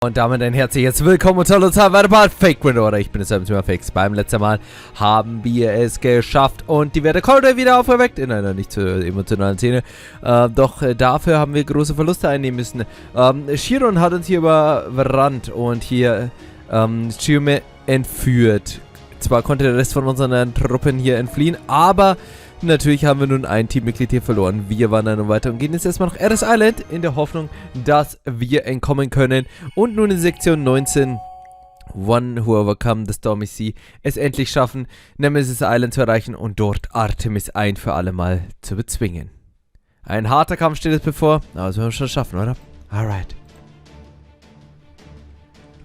Und damit ein herzliches Willkommen und hallo zu einem Fake Window, oder ich bin es selbst immer Fakes. Beim letzten Mal haben wir es geschafft und die Werte Chaldea wieder aufgeweckt in einer nicht so emotionalen Szene. Doch dafür haben wir große Verluste einnehmen müssen. Chiron hat uns hier überrannt und hier Chiume entführt. Zwar konnte der Rest von unseren Truppen hier entfliehen, aber natürlich haben wir nun ein Teammitglied hier verloren. Wir wandern nun weiter und gehen jetzt erstmal nach Eris Island in der Hoffnung, dass wir entkommen können. Und nun in Sektion 19, One Who Overcome the Stormy Sea, es endlich schaffen, Nemesis Island zu erreichen und dort Artemis ein für alle Mal zu bezwingen. Ein harter Kampf steht es bevor, aber das werden wir schon schaffen, oder? Alright.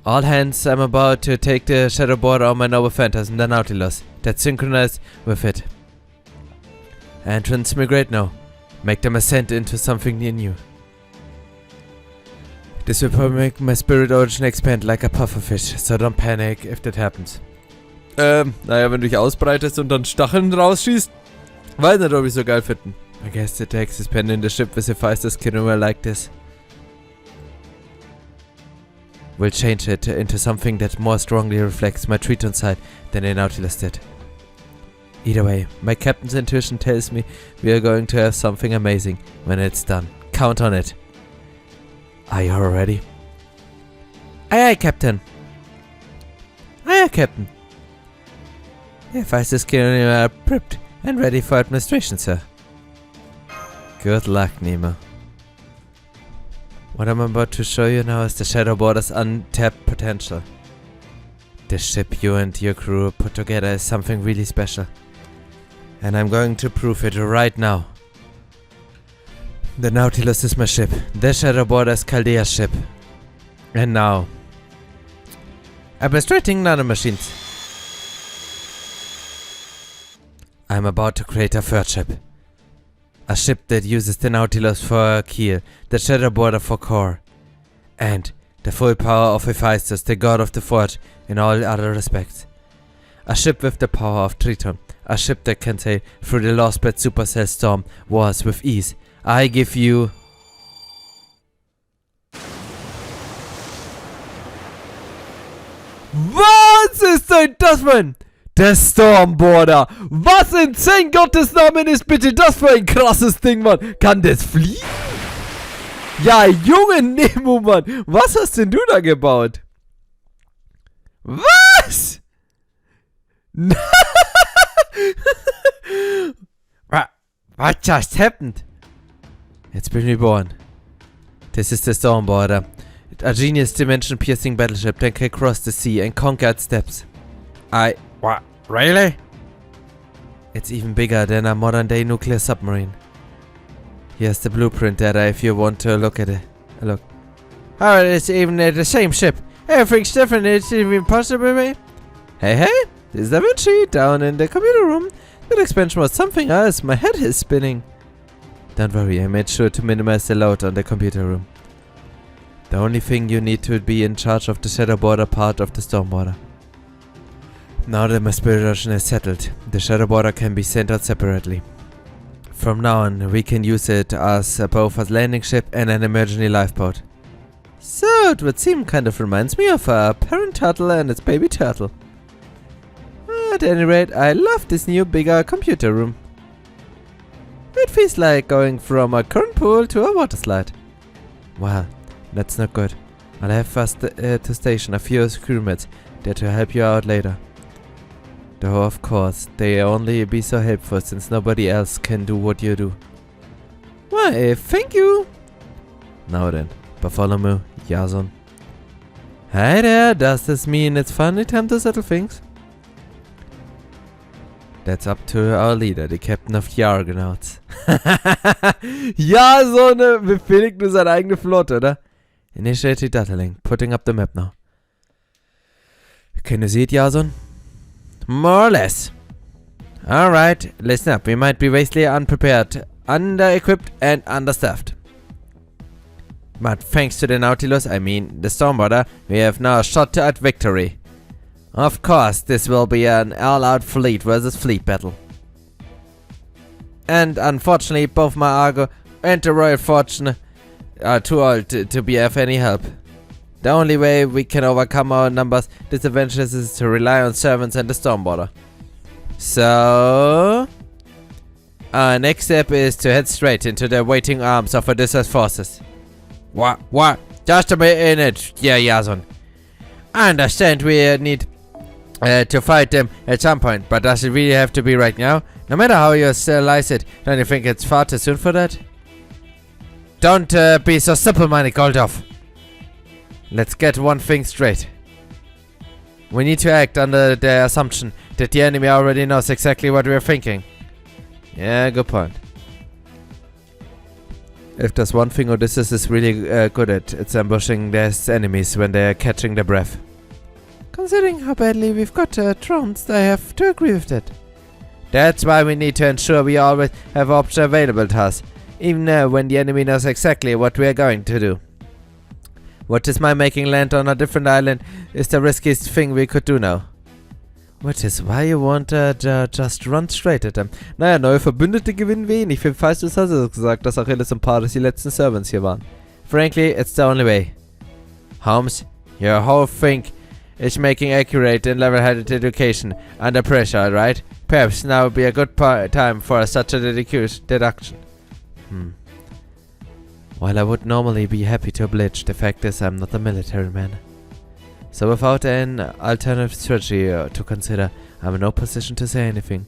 All hands, I'm about to take the shadow border on my noble phantasm, the Nautilus, that's synchronized with it. Entrance migrate now. Make them ascend into something near new. This will probably make my spirit origin expand like a pufferfish, so don't panic if that happens. Naja, wenn du dich ausbreitest und dann Stacheln rausschießt, weiß nicht, ob ich so geil finden. I guess the text is penned in the ship with a fastest kinema like this. We'll change it into something that more strongly reflects my Triton side than the Nautilus did. Either way, my captain's intuition tells me we are going to have something amazing when it's done. Count on it. Are you all ready? Aye, aye, Captain. Aye, aye, Captain. If I just are prepped and ready for administration, sir. Good luck, Nemo. What I'm about to show you now is the Shadow Border's untapped potential. The ship you and your crew put together is something really special. And I'm going to prove it right now. The Nautilus is my ship. The Shadow Border is Chaldea's ship. And now, administrating nanomachines. I'm about to create a third ship. A ship that uses the Nautilus for a keel, the Shadow Border for core, and the full power of Hephaestus, the god of the forge, in all other respects. A ship with the power of Triton. A ship that can sail through the Lostbelt supercell storm wars with ease. I give you... Was ist denn das, Mann? Der Stormborder. Was in 10 Gottes Namen ist bitte das für ein krasses Ding, Mann? Kann das fliegen? Ja, Junge Nemo, Mann. Was hast denn du da gebaut? Was? What just happened? It's been reborn. This is the Stormborder. A genius dimension-piercing battleship that can cross the sea and conquer its depths. What? Really? It's even bigger than a modern-day nuclear submarine. Here's the blueprint data if you want to look at it. Look. Oh, it's even the same ship. Everything's different. It's even possible, mate. Hey, this is Da Vinci down in the computer room. That expansion was something else. My head is spinning. Don't worry, I made sure to minimize the load on the computer room. The only thing you need to be in charge of the Shadow Border part of the Stormborder. Now that my spirit ocean is settled, the Shadow Border can be sent out separately. From now on, we can use it as both a landing ship and an emergency lifeboat. So, it would seem kind of reminds me of a parent turtle and its baby turtle. At any rate, I love this new bigger computer room. It feels like going from a current pool to a water slide. Well, that's not good. I'll have to station a few crewmates there to help you out later. Though of course, they only be so helpful since nobody else can do what you do. Why, thank you! Now then, Bartholomew, Jason. Hi there, does this mean it's finally time to settle things? That's up to our leader, the captain of the Argonauts. Ja, so eine befehligt nur seine eigene Flotte, oder? Initiating data link, putting up the map now. Can you see it, Jason? More or less. Alright, listen up, we might be vastly unprepared, under-equipped and understaffed. But thanks to the Nautilus, I mean the Stormborder, we have now a shot at victory. Of course, this will be an all-out fleet versus fleet battle. And unfortunately, both my Argo and the Royal Fortune are too old to be of any help. The only way we can overcome our numbers disadvantages is to rely on servants and the storm border. So, our next step is to head straight into the waiting arms of Odysseus' forces. What? Just a minute, yeah, Jason. I understand we need to fight them at some point, but does it really have to be right now? No matter how you slice it, don't you think it's far too soon for that? Don't be so simple-minded, Goredofl. Let's get one thing straight. We need to act under the assumption that the enemy already knows exactly what we're thinking. Yeah, good point. If there's one thing Odysseus is really good at, it's ambushing his enemies when they're catching their breath. Considering how badly we've got trounced, I have to agree with that. That's why we need to ensure we always have options available to us, even when the enemy knows exactly what we are going to do. What is my making land on a different island is the riskiest thing we could do now. Which is why you want just run straight at them. Naja, neue Verbündete gewinnen wenig. Falls du es hast gesagt, dass Achilles und Paris die letzten Servants hier waren. Frankly, it's the only way. Holmes, your whole thing is making accurate and level-headed education under pressure, right? Perhaps now would be a good time for such a deduction. While I would normally be happy to oblige, the fact is I'm not a military man. So without an alternative strategy to consider, I'm in no position to say anything.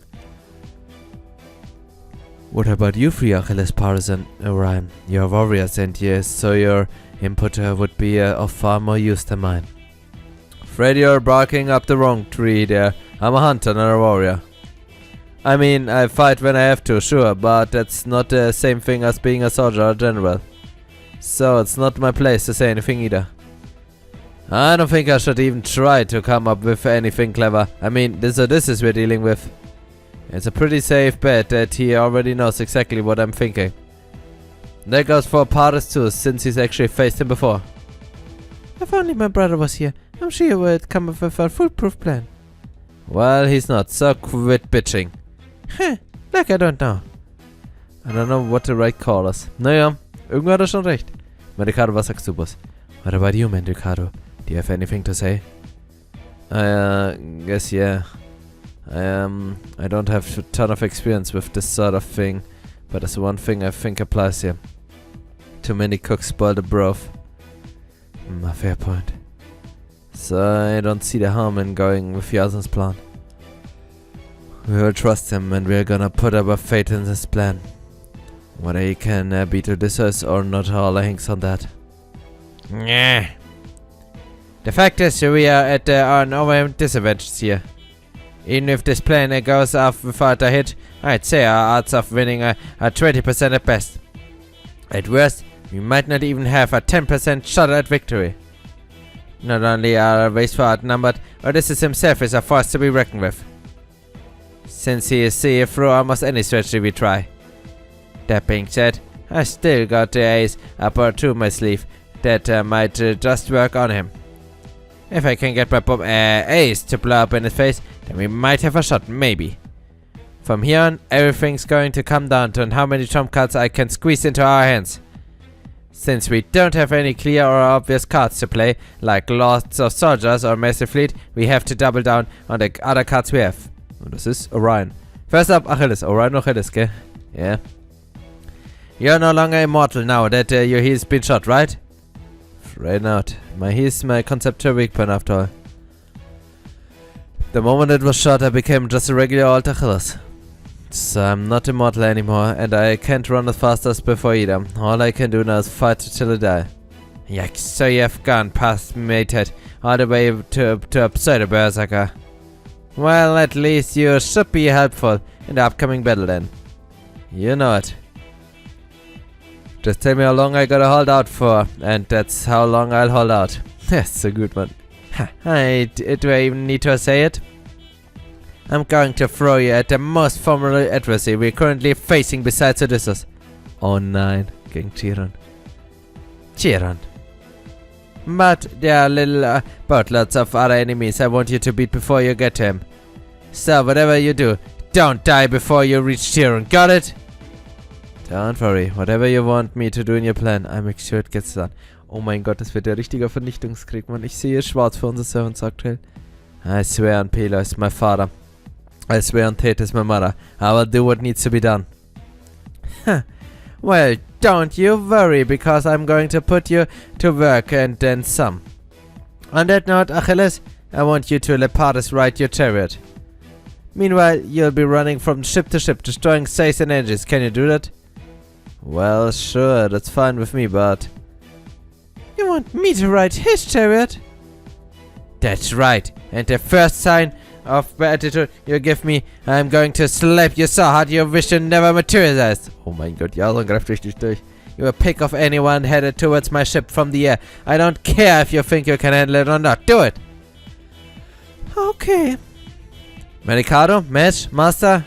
What about you three, Achilles, Paris and Orion? You're warriors and yes, so your input would be of far more use than mine. Afraid you're barking up the wrong tree there. I'm a hunter, not a warrior. I mean, I fight when I have to, sure, but that's not the same thing as being a soldier or general. So it's not my place to say anything either. I don't think I should even try to come up with anything clever. I mean, this Odysseus we're dealing with. It's a pretty safe bet that he already knows exactly what I'm thinking. That goes for Paris too, since he's actually faced him before. If only my brother was here, I'm sure he would come up with a foolproof plan. Well, he's not, so quit bitching. Like I don't know. I don't know what the right call is. Naja, irgendwo hat er schon recht. Mandicado, was sagst du, Boss? What about you, Mandicado? Do you have anything to say? Guess yeah. I don't have a ton of experience with this sort of thing, but there's one thing I think applies here. Too many cooks spoil the broth. A fair point. So I don't see the harm in going with Jason's plan. We will trust him and we're gonna put our faith in his plan. Whether he can beat Odysseus or not, all hangs on that. Yeah. The fact is, we are at an overwhelming disadvantage here. Even if this plan goes off without a hit, I'd say our odds of winning are 20% at best. At worst, we might not even have a 10% shot at victory. Not only are our ways far outnumbered, Odysseus himself is a force to be reckoned with. Since he is see through almost any strategy we try. That being said, I still got the ace up or two my sleeve that might just work on him. If I can get my ace to blow up in his face, then we might have a shot, maybe. From here on, everything's going to come down to how many trump cards I can squeeze into our hands. Since we don't have any clear or obvious cards to play, like lots of soldiers or massive fleet, we have to double down on the other cards we have. Und das ist Orion. First up, Achilles. Orion or Achilles, gell? Yeah. You're no longer immortal now that your heel's been shot, right? Afraid not. My heel's my conceptual weak point after all. The moment it was shot, I became just a regular old Achilles. So I'm not immortal anymore, and I can't run as fast as before either. All I can do now is fight till I die. Yikes, so you have gone past mated, all the way to a pseudo-berserker. Well, at least you should be helpful in the upcoming battle then. You know it. Just tell me how long I gotta hold out for, and that's how long I'll hold out. That's a good one. Do I even need to say it? I'm going to throw you at the most formidable adversary we're currently facing besides Odysseus. Oh nein, gegen Chiron. Chiron. But there are little boatloads of other enemies I want you to beat before you get to him. So whatever you do, don't die before you reach Chiron, got it? Don't worry, whatever you want me to do in your plan, I make sure it gets done. Oh mein Gott, das wird der richtige Vernichtungskrieg, Mann. Ich sehe schwarz für unser Servant, sagt Hell. I swear on Pela is my father. I swear on Tate is my mother. I will do what needs to be done. Well, don't you worry, because I'm going to put you to work and then some. On that note, Achilles, I want you to let Pardis ride your chariot. Meanwhile, you'll be running from ship to ship, destroying sails and engines. Can you do that? Well, sure, that's fine with me, but... You want me to ride his chariot? That's right, and the first sign of attitude you give me, I'm going to slap you so hard your vision never materialized. Oh mein Gott, Jason greift richtig durch. You pick off anyone headed towards my ship from the air. I don't care if you think you can handle it or not. Do it! Okay. Medicado? Match? Master?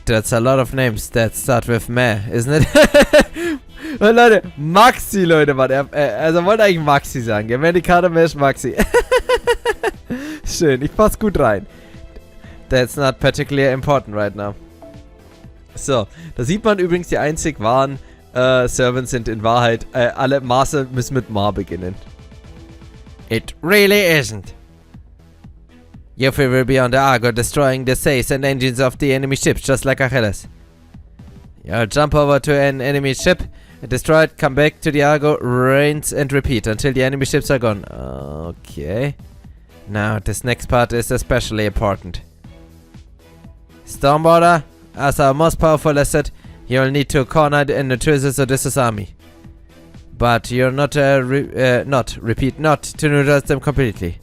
That's a lot of names that start with Meh, isn't it? Und Leute, Maxi, Leute, Mann. Also wollte eigentlich Maxi sagen. Ja, Medicado, Mesh, Maxi. Schön, ich passe gut rein. That's not particularly important right now. So, da sieht man übrigens, die einzig wahren Servants sind in Wahrheit, alle Maße müssen mit Ma beginnen. It really isn't. Yuffie will be on the Argo destroying the sails and engines of the enemy ships, just like Achilles. You'll jump over to an enemy ship, destroy it, come back to the Argo, rinse and repeat until the enemy ships are gone. Okay. Now, this next part is especially important. Stormborder, as our most powerful asset, you'll need to corner the Nutrisis Odysseus army. But you're not to neutralize them completely.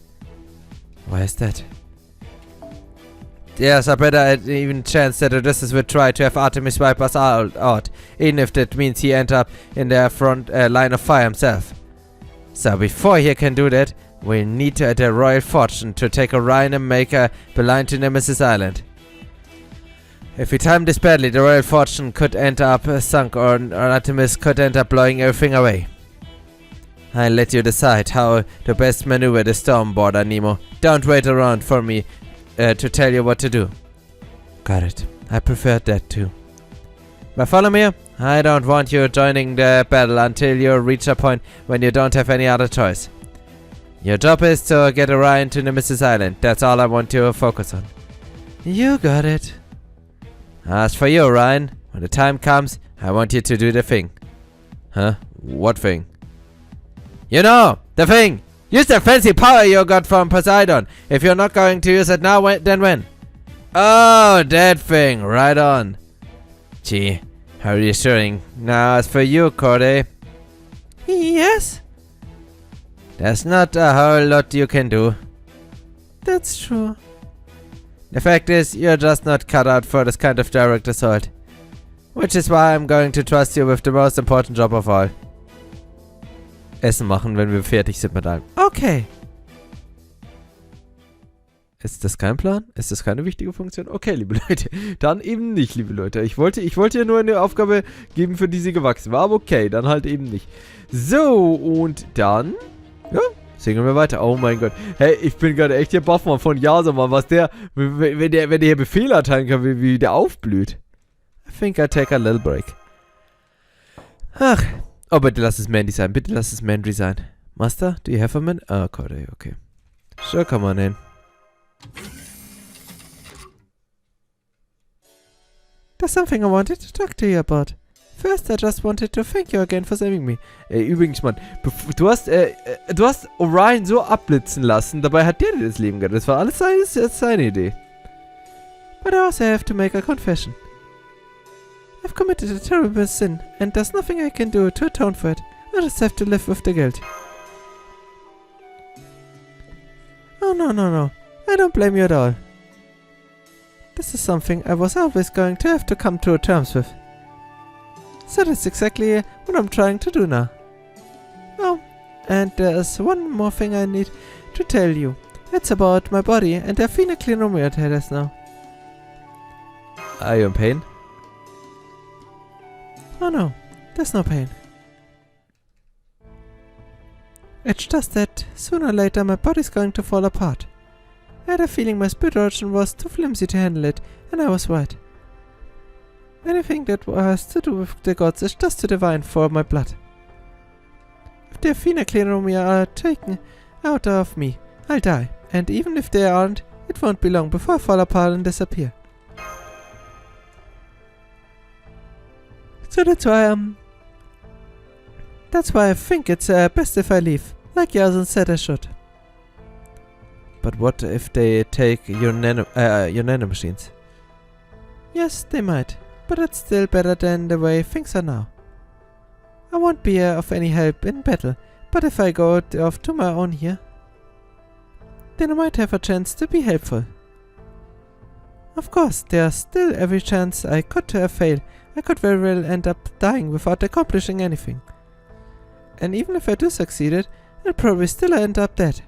Why is that? There's a better even chance that Odysseus will try to have Artemis wipe us out, even if that means he ends up in their front line of fire himself. So before he can do that, we'll need to add a royal fortune to take Orion and make her belong to Nemesis Island. If we time this badly, the royal fortune could end up sunk, or Artemis could end up blowing everything away. I'll let you decide how to best maneuver the storm border, Nemo. Don't wait around for me to tell you what to do. Got it. I prefer that too. Bartholomew, I don't want you joining the battle until you reach a point when you don't have any other choice. Your job is to get Orion to Nemesis Island. That's all I want you to focus on. You got it. As for you, Orion, when the time comes, I want you to do the thing. Huh? What thing? You know, the thing! Use the fancy power you got from Poseidon. If you're not going to use it now, then when? Oh, that thing. Right on. Gee, how reassuring. Now, as for you, Corday. Yes? There's not a whole lot you can do. That's true. The fact is, you're just not cut out for this kind of direct assault. Which is why I'm going to trust you with the most important job of all. Essen machen, wenn wir fertig sind mit allem. Okay. Ist das kein Plan? Ist das keine wichtige Funktion? Okay, liebe Leute. Dann eben nicht, liebe Leute. Ich wollte ja nur eine Aufgabe geben, für die sie gewachsen war. Aber okay, dann halt eben nicht. So, und dann... Ja, singen wir weiter. Oh mein Gott. Hey, ich bin gerade echt hier baff, Mann, von Jason, Mann. Was der... Wenn der hier Befehle erteilen kann, wie der aufblüht. I think I'll take a little break. Ach... Oh, bitte lass es Mandy sein. Bitte lass es Mandy sein. Master, do you have a man? Ah, Corday, okay. Sure, come on in. There's something I wanted to talk to you about. First, I just wanted to thank you again for saving me. Übrigens, Mann, du hast Orion so abblitzen lassen, dabei hat der dir das Leben gerettet. Das war alles seine Idee. But I also have to make a confession. I've committed a terrible sin, and there's nothing I can do to atone for it. I just have to live with the guilt. Oh, no. I don't blame you at all. This is something I was always going to have to come to terms with. So that's exactly what I'm trying to do now. Oh, and there's one more thing I need to tell you. It's about my body, and the phenylcleanomyelitis now. Are you in pain? Oh no, there's no pain. It's just that sooner or later my body's going to fall apart. I had a feeling my spirit origin was too flimsy to handle it, and I was right. Anything that has to do with the gods is just too divine for my blood. If the phenoclearomia are taken out of me, I'll die. And even if they aren't, it won't be long before I fall apart and disappear. So that's why I think it's best if I leave, like Yasun said I should. But what if they take your nanomachines? Yes, they might, but it's still better than the way things are now. I won't be of any help in battle, but if I go off to my own here, then I might have a chance to be helpful. Of course, there's still every chance I could fail. I could very well end up dying without accomplishing anything. And even if I do succeed, I'll probably still end up dead.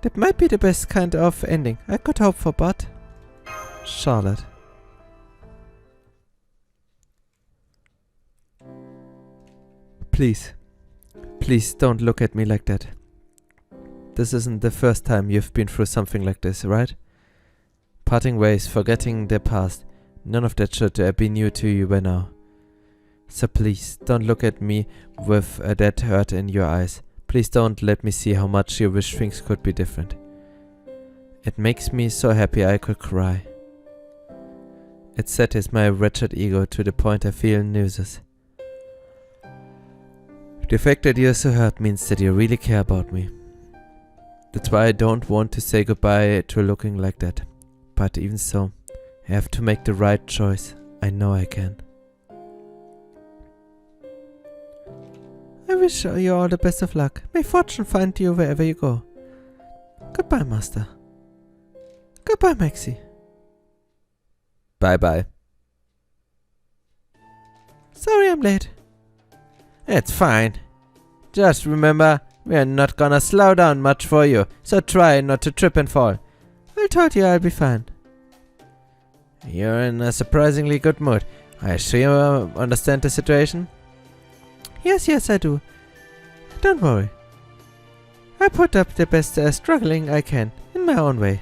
That might be the best kind of ending I could hope for, but... Charlotte. Please. Please don't look at me like that. This isn't the first time you've been through something like this, right? Parting ways, forgetting the past. None of that should be new to you by now. So please, don't look at me with that hurt in your eyes. Please don't let me see how much you wish things could be different. It makes me so happy I could cry. It satisfies my wretched ego to the point I feel nauseous. The fact that you're so hurt means that you really care about me. That's why I don't want to say goodbye to looking like that. But even so, I have to make the right choice. I know I can. I wish you all the best of luck. May fortune find you wherever you go. Goodbye, Master. Goodbye, Maxie. Bye-bye. Sorry I'm late. It's fine. Just remember, we're not gonna slow down much for you, so try not to trip and fall. I told you I'll be fine. You're in a surprisingly good mood. I assure you understand the situation? Yes, I do. Don't worry. I put up the best struggling I can, in my own way.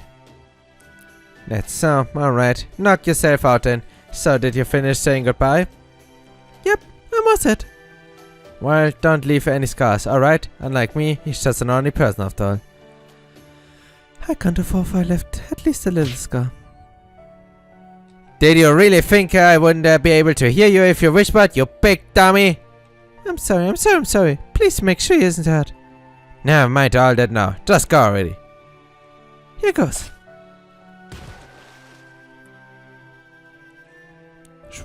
That's so, alright. Knock yourself out then. So, did you finish saying goodbye? Yep, I'm all set. Well, don't leave any scars, alright? Unlike me, he's just an ordinary person after all. I can't afford if I left at least a little scar. Did you really think I wouldn't be able to hear you if you whispered, you big dummy? I'm sorry. Please make sure he isn't hurt. Never mind all that now. Just go already. Here goes.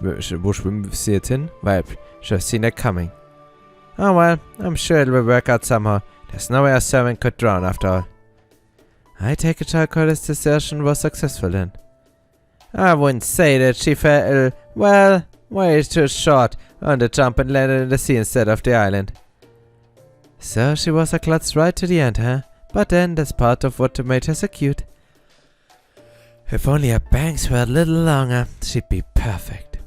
Wo schwimmen sie jetzt hin? Weil, should have seen that coming. Oh well, I'm sure it will work out somehow. There's no way a servant could drown after all. I take it Chaldea's desertion was successful then. I wouldn't say that she fell, well, way too short on the jump and landed in the sea instead of the island. So she was a klutz right to the end, huh? But then that's part of what made her so cute. If only her bangs were a little longer, she'd be perfect.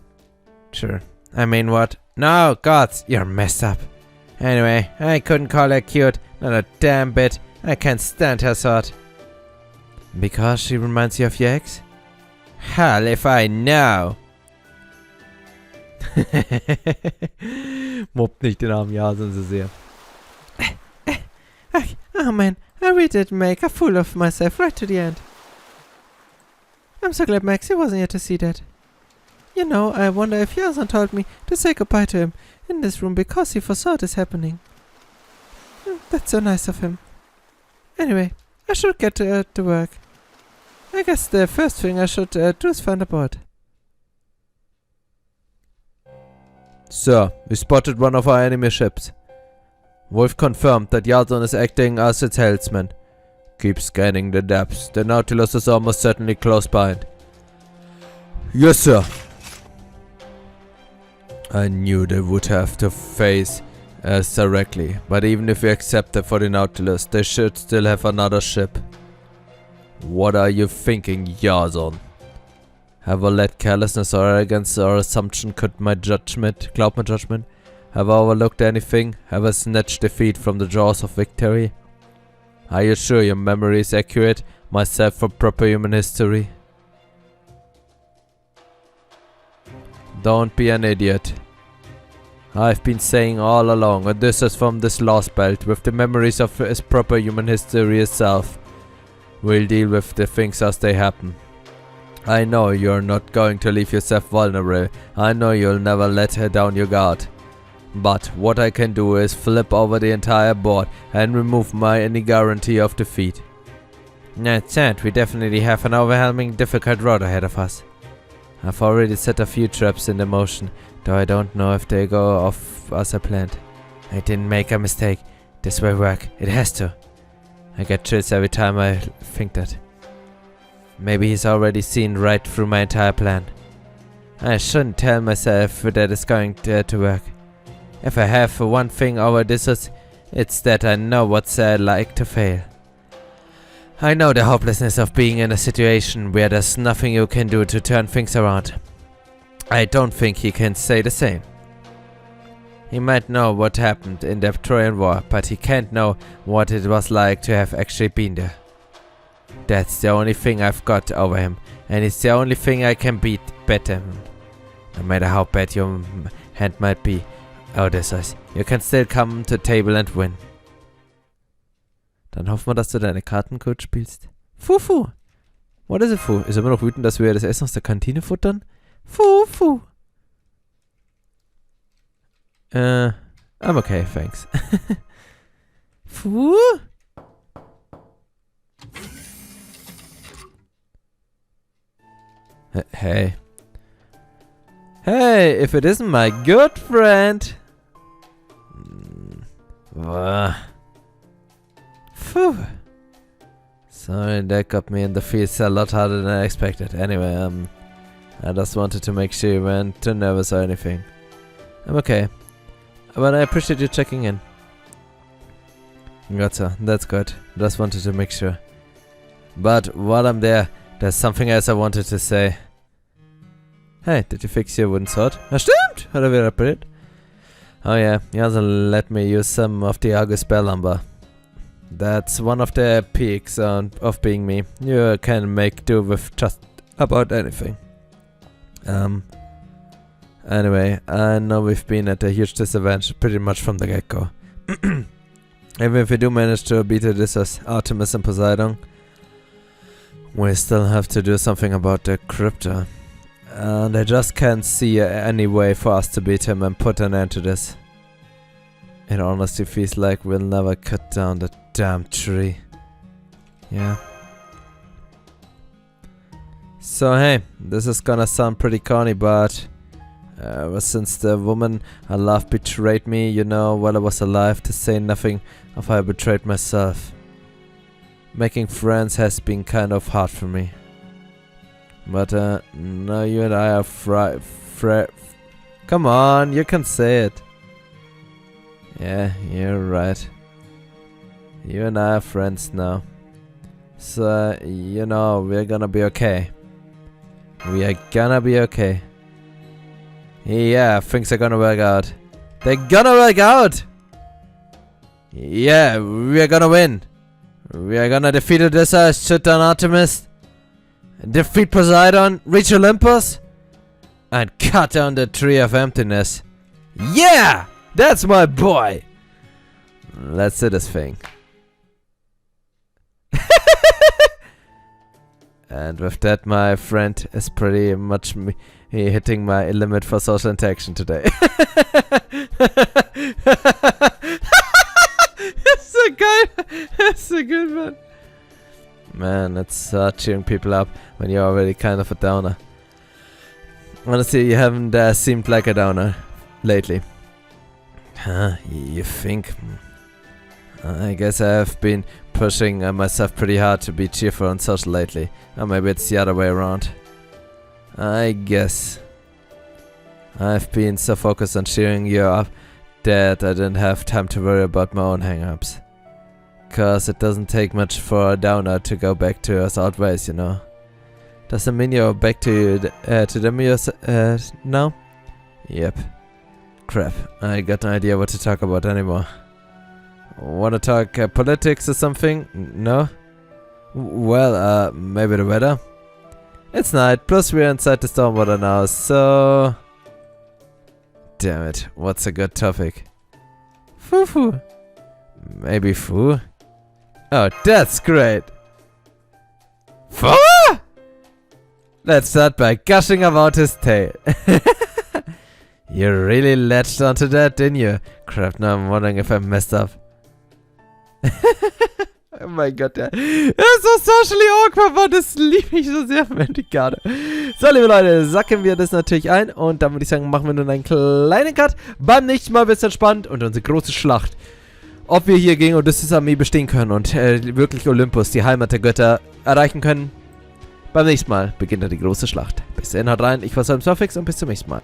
Sure. I mean what? No, gods, you're messed up. Anyway, I couldn't call her cute, not a damn bit. I can't stand her sort. Because she reminds you of your ex? Hell if I know. Mobbt nicht den armen Jason so sehr. Oh man, I really did make a fool of myself right to the end. I'm so glad Maxie wasn't here to see that. You know, I wonder if Jason told me to say goodbye to him in this room because he foresaw this happening. That's so nice of him. Anyway, I should get to work. I guess the first thing I should do is find a boat. Sir, we spotted one of our enemy ships. Wolf confirmed that Jason is acting as its helmsman. Keep scanning the depths. The Nautilus is almost certainly close behind. Yes, sir. I knew they would have to face us directly, but even if we accept them for the Nautilus, they should still have another ship. What are you thinking, Jason? Have I let carelessness or arrogance or assumption cut my judgment, cloud my judgment? Have I overlooked anything? Have I snatched defeat from the jaws of victory? Are you sure your memory is accurate? Myself from proper human history? Don't be an idiot. I've been saying all along, Odysseus from this Lostbelt, with the memories of his proper human history itself, will deal with the things as they happen. I know you're not going to leave yourself vulnerable. I know you'll never let her down your guard. But what I can do is flip over the entire board and remove any guarantee of defeat. That said, we definitely have an overwhelming difficult road ahead of us. I've already set a few traps in motion, though I don't know if they go off as I planned. I didn't make a mistake. This will work. It has to. I get chills every time I think that. Maybe he's already seen right through my entire plan. I shouldn't tell myself that it's going to work. If I have one thing over this, it's that I know what's like to fail. I know the hopelessness of being in a situation where there's nothing you can do to turn things around. I don't think he can say the same. He might know what happened in the Trojan War, but he can't know what it was like to have actually been there. That's the only thing I've got over him, and it's the only thing I can better him. No matter how bad your hand might be, Odysseus, you can still come to the table and win. Dann hoffen wir, dass du deine Karten gut spielst. Fufu! What is it, Fu? Ist immer noch wütend, dass wir das Essen aus der Kantine futtern? Fufu! I'm okay, thanks. Fu? Hey. Hey, if it isn't my good friend. Phew. Sorry, that got me in the feels a lot harder than I expected. Anyway, I just wanted to make sure you weren't too nervous or anything. I'm okay. But I appreciate you checking in. Gotcha, that's good. Just wanted to make sure. But while I'm there, there's something else I wanted to say. Hey, did you fix your wooden sword? Na stimmt! Hat er wieder repariert. Oh yeah, he also let me use some of the Argus spell lumber. That's one of the peaks of being me. You can make do with just about anything. Anyway, I know we've been at a huge disadvantage pretty much from the get-go. Even if we do manage to beat Odysseus, Artemis and Poseidon, we still have to do something about the Crypter. And I just can't see any way for us to beat him and put an end to this. It honestly feels like we'll never cut down the damn tree. Yeah. So hey, this is gonna sound pretty corny, but ever since the woman I love betrayed me, you know, while I was alive, to say nothing of how I betrayed myself. Making friends has been kind of hard for me. But now you and I are come on, you can say it. Yeah, you're right. You and I are friends now. So, you know, we're gonna be okay. We are gonna be okay. Yeah, things are gonna work out. They're gonna work out! Yeah, we are gonna win. We are gonna defeat Odysseus, shut down Artemis, defeat Poseidon, reach Olympus, and cut down the Tree of Emptiness. Yeah! That's my boy! Let's do this thing. And with that, my friend is pretty much me hitting my limit for social interaction today. That's so good! That's so good, man. Man, it's cheering people up when you're already kind of a downer. Honestly, you haven't seemed like a downer lately. Huh, you think? I guess I have been pushing myself pretty hard to be cheerful and social lately. Or maybe it's the other way around. I guess. I've been so focused on cheering you up that I didn't have time to worry about my own hang-ups. Cause it doesn't take much for a downer to go back to us old ways, you know. Doesn't mean you're back to them now? Yep. Crap, I got no idea what to talk about anymore. Wanna talk politics or something? No? Well, maybe the weather? It's night, plus we're inside the stormwater now, so... damn it. What's a good topic? Fufu. Maybe Fu? Oh, that's great. Fu? Let's start by gushing about his tail. You really latched onto that, didn't you? Crap, now I'm wondering if I messed up. Oh mein Gott, der ist so socially awkward, Mann. Das liebe ich so sehr, Mentikade. So, liebe Leute, sacken wir das natürlich ein. Und dann würde ich sagen, machen wir nun einen kleinen Cut. Beim nächsten Mal wird es entspannt und unsere große Schlacht. Ob wir hier gegen Odysseus Armee bestehen können und wirklich Olympus, die Heimat der Götter, erreichen können. Beim nächsten Mal beginnt dann die große Schlacht. Bis dahin, haut rein. Ich war Suffix und bis zum nächsten Mal.